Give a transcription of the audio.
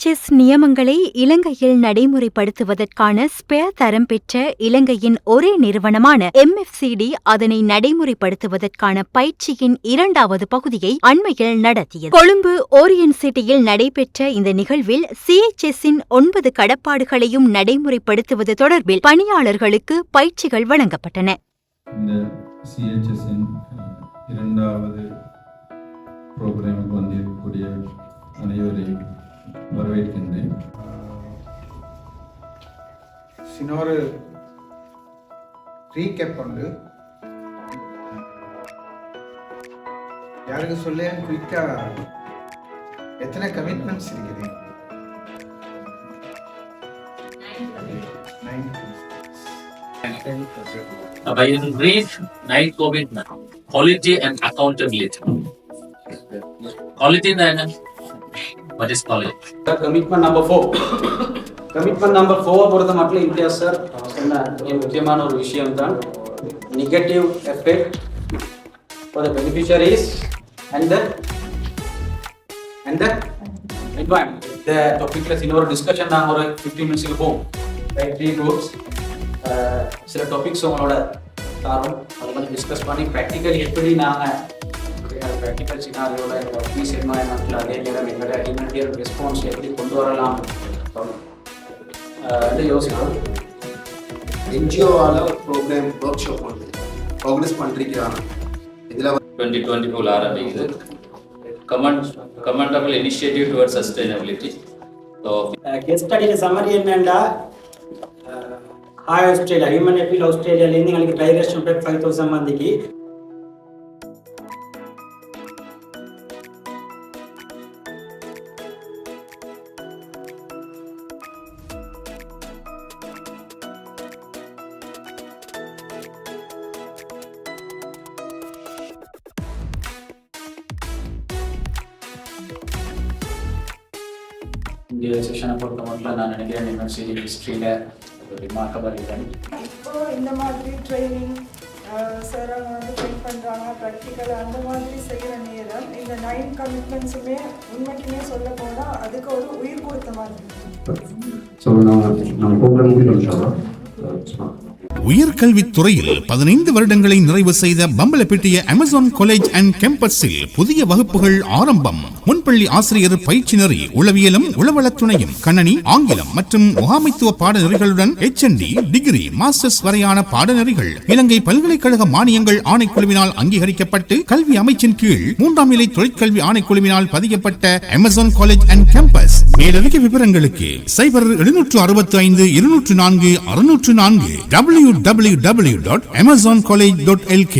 CHS நியமங்களை இலங்கையில் நடைமுறைப்படுத்துவதற்கான spare தரம் பெற்ற இலங்கையின் ஒரே நிறுவனமான MFCD அதனை நடைமுறைப்படுத்துவதற்கான பயிற்சியின் 2வது பகுதியை அண்மையில் நடத்தியது. கொழும்பு ஓரியன்ட் சிட்டியில் நடைபெற்ற இந்த நிகழ்வில் CHS-இன் 9 கடப்பாடுகளையும் நடைமுறைப்படுத்துவது தொடர்பில் பணியாளர்களுக்கு பயிற்சிகள் வழங்கப்பட்டன. இந்த CHS-இன் 2வது புரோகிராமுக்கு வந்திருக்கக்கூடிய அனைவரையும் வரவேற்கின்றேன். சின்னொரு ரீகேப் உண்டு. யாருக்கு சொல்ல குயிக்கா எத்தனை கமிட்மெண்ட்ஸ் இருக்குது? 9. By in brief, 9 commitment, quality and accountability. Quality and what is quality? Commitment number 4. Commitment number 4 பொறுத்த மட்டும் இம்தியாஸ் சார் சொன்ன முக்கியமான ஒரு விஷயம் தான் negative effect for the beneficiaries and the environment. இந்த டாபிக்ல இன்னொரு டிஸ்கஷன் நாங்கள் ஒரு 15 மினிட்ஸ்க்கு போவோம். 3 groups சில டாபிக்ஸ் உங்களோட தாரோம் அதை பற்றி டிஸ்கஸ் பண்ணி ப்ராக்டிக்கல் எப்படி நாங்கள் ப்ராக்டிக்கல் சினாரியோவில் எங்கள் ஆஃபீஸ் என்வாயன்மெண்ட்டில் அதே நேரம் எங்களோட இமீடியட் ரெஸ்பான்ஸ் எப்படி கொண்டு வரலாம் யோசிக்கலாம். என்ஜிஓவால் ஒரு ப்ரோக்ராம் ஒர்க் ஷாப் வந்து ப்ரோக்ரஸ் பண்ணிருக்கிறாங்க. இதில் 2024 ஆரம்பிக்குது. Commendable initiative towards sustainability. So case ஸ்டடியில் சம்மரி என்னென்னா ஆஸ்திரேலியா ஹியூமன் அப்பீல் ஆஸ்திரேலியாலேருந்து எங்களுக்கு டைரக்ஷன் 5000 మందికి இந்த செஷனை பொறுத்த மட்டும் நான் நினைக்கிறேன் யூனிவர்சிட்டி ஹிஸ்ட்ரியில் ஒரு ரிமார்க்கபிள் இவெண்ட். இப்போ இந்த மாதிரி ட்ரைனிங் சார் அவங்க வந்து ட்ரெயின் பண்ணுறாங்க ப்ராக்டிக்கல் அந்த மாதிரி செய்கிற நேரம் இந்த 9 கமிட்மெண்ட்ஸுமே உண்மைக்குமே சொல்ல போனால் அதுக்கு ஒரு உயிர் கொடுத்த மாதிரி. ஸோ நம்ம ப்ரோக்ராம் முடிக்கிறோம். உயர்கல்வித்துறையில் 15 வருடங்களை நிறைவு செய்த பம்பலப்பிட்டிய அமேசான் காலேஜ் அண்ட் கேம்பஸில் புதிய வகுப்புகள் ஆரம்பம். முன்பள்ளி ஆசிரியர் பயிற்சி நெறி, உளவியலும் உளவளத்துணையும், கணனி, ஆங்கிலம் மற்றும் முகாமைத்துவ பாடநெறிகளுடன் HND, டிகிரி, மாஸ்டர்ஸ் வரையான பாடநெறிகள் இலங்கை பல்கலைக்கழக மானியங்கள் ஆணைக்குழுவினால் அங்கீகரிக்கப்பட்டு கல்வி அமைச்சின் கீழ் 3ஆம் நிலை தொழிற்கல்வி ஆணைக்குழுவினால் பதியப்பட்ட அமேசான் காலேஜ் அண்ட் கேம்பஸ். மேலதிக விவரங்களுக்கு 0765 204 604 www.amazoncollege.lk